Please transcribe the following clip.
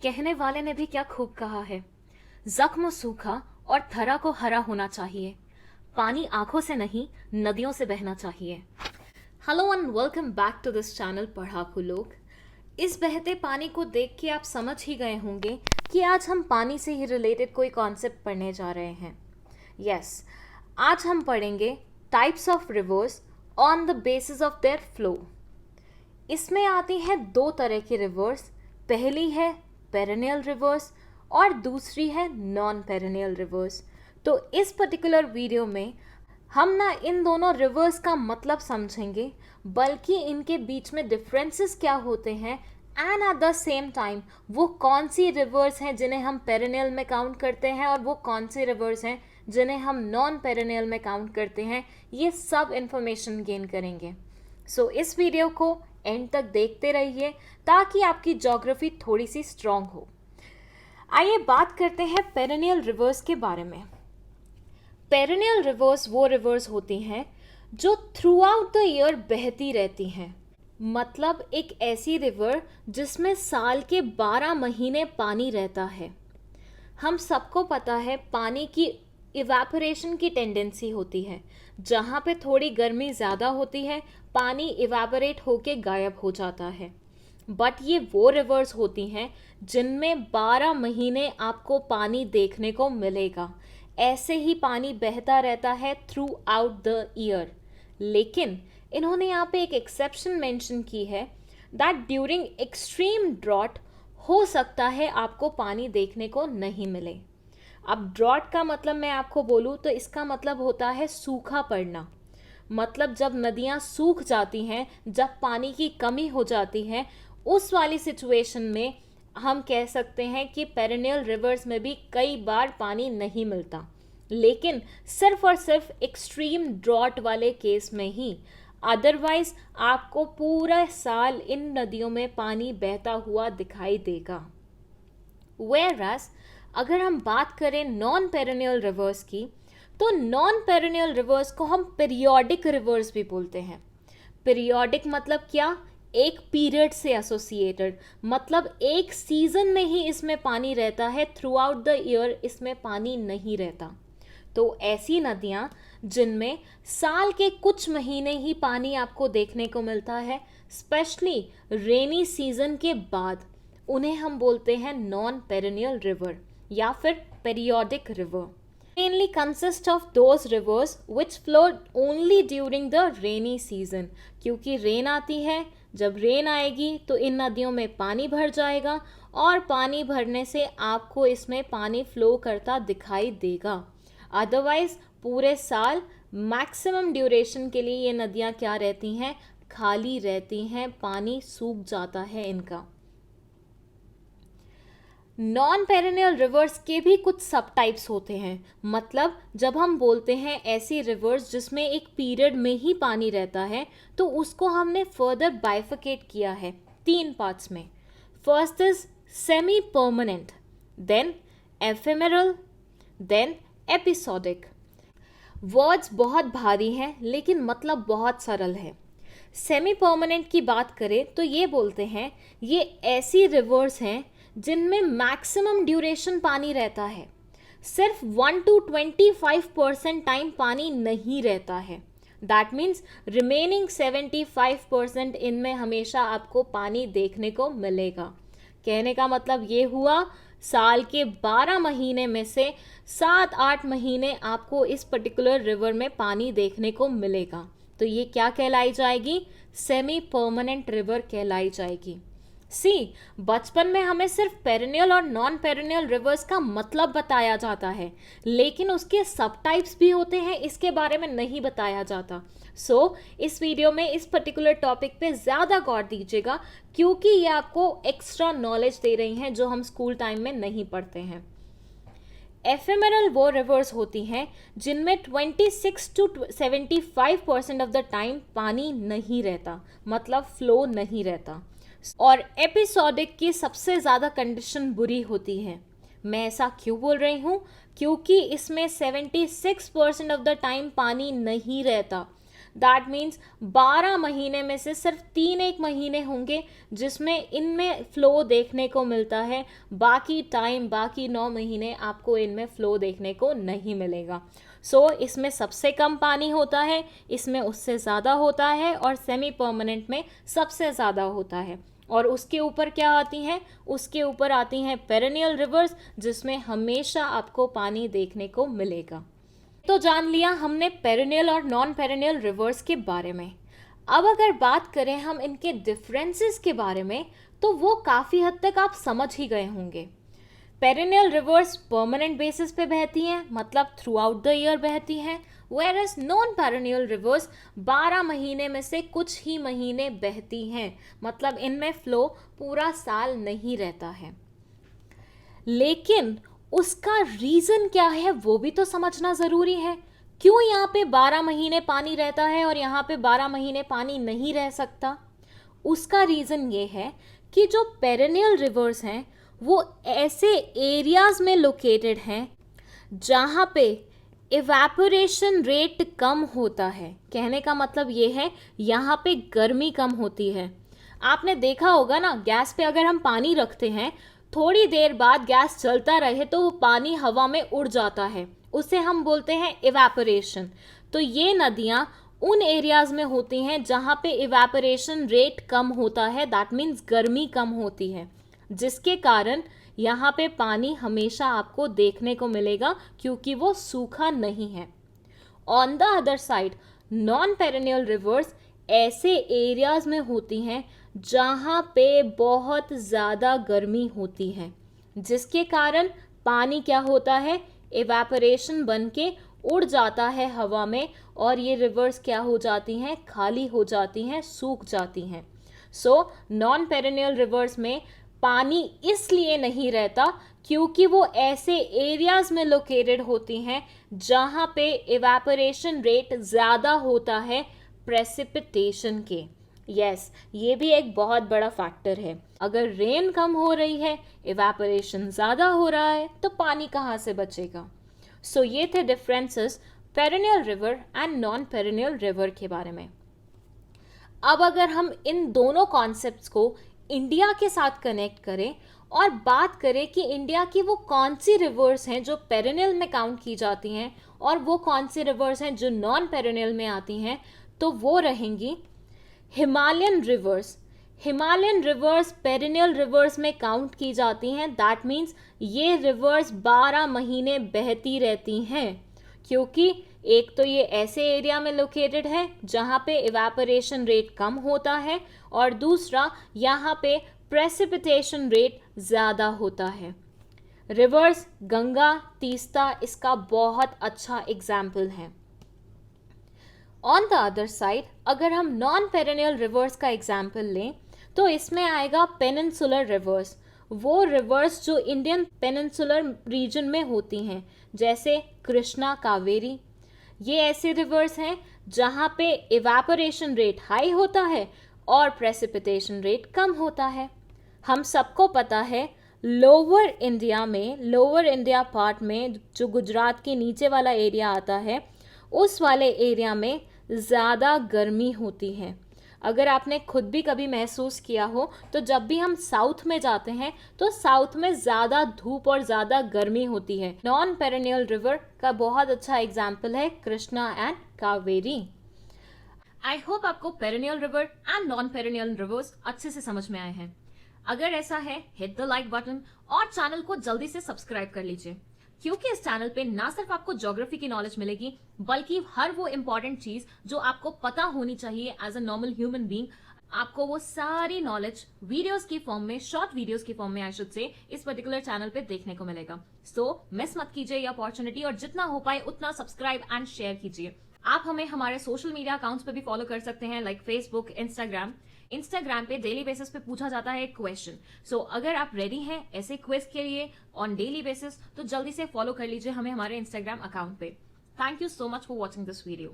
कहने वाले ने भी क्या खूब कहा है। जख्म सूखा और थरा को हरा होना चाहिए। पानी आंखों से नहीं, नदियों से बहना चाहिए। Hello and welcome back to this channel Padhaku Log. इस बहते पानी को देख के आप समझ ही गए होंगे कि आज हम पानी से ही रिलेटेड कोई कॉन्सेप्ट पढ़ने जा रहे हैं। यस, आज हम पढ़ेंगे types of reverse on the basis of their flow. इसमें आती हैं दो तरह की रिवर्स। पहली है पेरेनियल रिवर्स और दूसरी है नॉन पेरेनियल रिवर्स। तो इस पर्टिकुलर वीडियो में हम ना इन दोनों रिवर्स का मतलब समझेंगे, बल्कि इनके बीच में डिफरेंसेस क्या होते हैं and at the same time वो कौन सी रिवर्स हैं जिन्हें हम पेरेनियल में काउंट करते हैं और वो कौन सी रिवर्स हैं जिन्हें हम नॉन पेरेनियल में काउंट करते हैं। ये सब इंफॉर्मेशन गेन करेंगे। सो इस वीडियो को एंड तक देखते रहिए ताकि आपकी ज्योग्राफी थोड़ी सी स्ट्रांग हो। आइए बात करते हैं पेरेनियल रिवर्स के बारे में। पेरेनियल रिवर्स वो रिवर्स होती हैं जो थ्रू आउट द ईयर बहती रहती हैं। मतलब एक ऐसी रिवर जिसमें साल के 12 महीने पानी रहता है। हम सबको पता है पानी की इवेपोरेशन की टेंडेंसी होती है। जहाँ पे थोड़ी गर्मी ज़्यादा होती है, पानी इवेपोरेट होके गायब हो जाता है। बट ये वो रिवर्स होती हैं जिनमें 12 महीने आपको पानी देखने को मिलेगा। ऐसे ही पानी बहता रहता है थ्रू आउट द ईयर। लेकिन इन्होंने यहाँ पे एक एक्सेप्शन मेंशन की है दैट ड्यूरिंग एक्सट्रीम ड्रॉट हो सकता है आपको पानी देखने को नहीं मिले। अब ड्रॉट का मतलब मैं आपको बोलूँ तो इसका मतलब होता है सूखा पड़ना। मतलब जब नदियाँ सूख जाती हैं, जब पानी की कमी हो जाती है, उस वाली सिचुएशन में हम कह सकते हैं कि पेरेनियल रिवर्स में भी कई बार पानी नहीं मिलता। लेकिन सिर्फ और सिर्फ एक्सट्रीम ड्रॉट वाले केस में ही, अदरवाइज आपको पूरा साल इन नदियों में पानी बहता हुआ दिखाई देगा। Whereas अगर हम बात करें नॉन पेरेनियल रिवर्स की, तो नॉन पेरेनियल रिवर्स को हम पीरियोडिक रिवर्स भी बोलते हैं। पीरियोडिक मतलब क्या? एक पीरियड से एसोसिएटेड, मतलब एक सीजन में ही इसमें पानी रहता है, थ्रू आउट द ईयर इसमें पानी नहीं रहता। तो ऐसी नदियाँ जिनमें साल के कुछ महीने ही पानी आपको देखने को मिलता है, स्पेशली रेनी सीजन के बाद, उन्हें हम बोलते हैं नॉन पेरेनियल रिवर या फिर periodic river. Mainly consist of those reverse which flow only during the rainy season. क्योंकि रेन आती है, जब रेन आएगी तो इन नदियों में पानी भर जाएगा और पानी भरने से आपको इसमें पानी फ्लो करता दिखाई देगा। अदरवाइज पूरे साल मैक्सिमम ड्यूरेशन के लिए ये नदियाँ क्या रहती हैं? खाली रहती हैं, पानी सूख जाता है इनका। नॉन पेरेनियल रिवर्स के भी कुछ सब टाइप्स होते हैं। मतलब जब हम बोलते हैं ऐसी रिवर्स जिसमें एक पीरियड में ही पानी रहता है, तो उसको हमने फर्दर बाइफिकेट किया है 3 पार्ट्स में। First is semi permanent, then ephemeral, then episodic. Words बहुत भारी हैं लेकिन मतलब बहुत सरल है। सेमी परमानेंट की बात करें तो ये बोलते हैं ये ऐसी रिवर्स हैं जिनमें मैक्सिमम ड्यूरेशन पानी रहता है, सिर्फ 1 to 25% टाइम पानी नहीं रहता है। दैट मीन्स रिमेनिंग 75% इनमें हमेशा आपको पानी देखने को मिलेगा। कहने का मतलब ये हुआ, साल के 12 महीने में से 7-8 महीने आपको इस पर्टिकुलर रिवर में पानी देखने को मिलेगा। तो ये क्या कहलाई जाएगी? सेमी परमानेंट रिवर कहलाई जाएगी। बचपन में हमें सिर्फ पेरेनियल और नॉन पेरेनियल रिवर्स का मतलब बताया जाता है, लेकिन उसके सब टाइप्स भी होते हैं, इसके बारे में नहीं बताया जाता। इस वीडियो में इस पर्टिकुलर टॉपिक पे ज़्यादा गौर दीजिएगा, क्योंकि ये आपको एक्स्ट्रा नॉलेज दे रही हैं जो हम स्कूल टाइम में नहीं पढ़ते हैं। एफेमेरल वो रिवर्स होती हैं जिनमें 26 to 75% ऑफ द टाइम पानी नहीं रहता, मतलब फ्लो नहीं रहता। और एपिसोडिक की सबसे ज़्यादा कंडीशन बुरी होती है। मैं ऐसा क्यों बोल रही हूँ? क्योंकि इसमें 76% ऑफ द टाइम पानी नहीं रहता। दैट मीन्स 12 महीने में से सिर्फ 3 महीने होंगे जिसमें इनमें फ्लो देखने को मिलता है, बाकी टाइम बाकी 9 महीने आपको इनमें फ्लो देखने को नहीं मिलेगा। सो इसमें सबसे कम पानी होता है, इसमें उससे ज़्यादा होता है और सेमी परमानेंट में सबसे ज़्यादा होता है। और उसके ऊपर क्या आती हैं? उसके ऊपर आती हैं पेरेनियल रिवर्स, जिसमें हमेशा आपको पानी देखने को मिलेगा। तो जान लिया हमने पेरेनियल और नॉन पेरेनियल रिवर्स के बारे में। अब अगर बात करें हम इनके डिफरेंसेस के बारे में, तो वो काफ़ी हद तक आप समझ ही गए होंगे। पेरेनियल रिवर्स परमानेंट बेसिस पे बहती हैं, मतलब थ्रू आउट द ईयर बहती हैं, whereas नॉन पेरेनियल रिवर्स 12 महीने में से कुछ ही महीने बहती हैं, मतलब इनमें फ्लो पूरा साल नहीं रहता है। लेकिन उसका रीज़न क्या है वो भी तो समझना ज़रूरी है। क्यों यहाँ पे 12 महीने पानी रहता है और यहाँ पे 12 महीने पानी नहीं रह सकता? उसका रीज़न ये है कि जो पेरेनियल रिवर्स हैं वो ऐसे एरियाज में लोकेटेड हैं जहाँ पे इवेपोरेशन रेट कम होता है। कहने का मतलब ये है यहाँ पे गर्मी कम होती है। आपने देखा होगा ना, गैस पे अगर हम पानी रखते हैं, थोड़ी देर बाद गैस चलता रहे तो वो पानी हवा में उड़ जाता है, उसे हम बोलते हैं इवेपोरेशन। तो ये नदियाँ उन एरियाज में होती हैं जहाँ पे इवेपोरेशन रेट कम होता है, दैट मीन्स गर्मी कम होती है, जिसके कारण यहाँ पे पानी हमेशा आपको देखने को मिलेगा क्योंकि वो सूखा नहीं है। On the other side non perennial reverse ऐसे एरियाज में होती हैं जहाँ पे बहुत ज़्यादा गर्मी होती है, जिसके कारण पानी क्या होता है, इवेपोरेशन बन के उड़ जाता है हवा में और ये रिवर्स क्या हो जाती हैं, खाली हो जाती हैं, सूख जाती हैं। सो नॉन पेरेनियल रिवर्स में पानी इसलिए नहीं रहता क्योंकि वो ऐसे एरियाज में लोकेटेड होती हैं जहाँ पे इवेपोरेशन रेट ज़्यादा होता है प्रेसिपिटेशन के। यस, ये भी एक बहुत बड़ा फैक्टर है। अगर रेन कम हो रही है, इवेपोरेशन ज़्यादा हो रहा है, तो पानी कहाँ से बचेगा? सो ये थे differences perennial river and non perennial river के बारे में। अब अगर हम इन दोनों कॉन्सेप्ट्स को इंडिया के साथ कनेक्ट करें और बात करें कि इंडिया की वो कौन सी रिवर्स हैं जो पेरेनियल में काउंट की जाती हैं और वो कौन सी रिवर्स हैं जो नॉन पेरेनियल में आती हैं, तो वो रहेंगी Himalayan reverse. Himalayan reverse perennial reverse में काउंट की जाती हैं, दैट मीन्स ये रिवर्स 12 महीने बहती रहती हैं, क्योंकि एक तो ये ऐसे एरिया में लोकेटेड है जहाँ पे इवेपोरेशन रेट कम होता है और दूसरा यहाँ पे प्रेसिपिटेशन रेट ज़्यादा होता है। रिवर्स गंगा, तीस्ता इसका बहुत अच्छा एग्जाम्पल है। ऑन द अदर साइड अगर हम नॉन पेरेनियल रिवर्स का एग्जाम्पल लें तो इसमें आएगा पेनिनसुलर रिवर्स। वो रिवर्स जो इंडियन पेनिनसुलर रीजन में होती हैं, जैसे कृष्णा, कावेरी। ये ऐसे रिवर्स हैं जहाँ पे इवेपोरेशन रेट हाई होता है और प्रेसिपिटेशन रेट कम होता है। हम सबको पता है लोअर इंडिया पार्ट में जो गुजरात के नीचे वाला एरिया आता है, उस वाले एरिया में ज़्यादा गर्मी होती है। अगर आपने खुद भी कभी महसूस किया हो तो जब भी हम साउथ में जाते हैं तो साउथ में ज़्यादा धूप और ज़्यादा गर्मी होती है। नॉन पेरेनियल रिवर का बहुत अच्छा एग्जाम्पल है Krishna and Kaveri. I hope आपको perennial river and non perennial rivers अच्छे से समझ में आए हैं। अगर ऐसा है, हिट द लाइक बटन और चैनल को जल्दी से सब्सक्राइब कर लीजिए, क्योंकि इस चैनल पे ना सिर्फ आपको ज्योग्राफी की नॉलेज मिलेगी बल्कि हर वो इंपॉर्टेंट चीज जो आपको पता होनी चाहिए as a normal human being, आपको वो सारी नॉलेज वीडियोस की फॉर्म में, शॉर्ट वीडियोस की फॉर्म में आई शुड से, इस पर्टिकुलर चैनल पे देखने को मिलेगा। सो मिस मत कीजिए ये अपॉर्चुनिटी और जितना हो पाए उतना सब्सक्राइब एंड शेयर कीजिए। आप हमें हमारे सोशल मीडिया अकाउंट्स पे भी फॉलो कर सकते हैं, लाइक फेसबुक, इंस्टाग्राम पे डेली बेसिस पे पूछा जाता है क्वेश्चन। सो अगर आप रेडी हैं ऐसे क्विज के लिए ऑन डेली बेसिस तो जल्दी से फॉलो कर लीजिए हमें हमारे इंस्टाग्राम अकाउंट पे। Thank you so much for watching this video.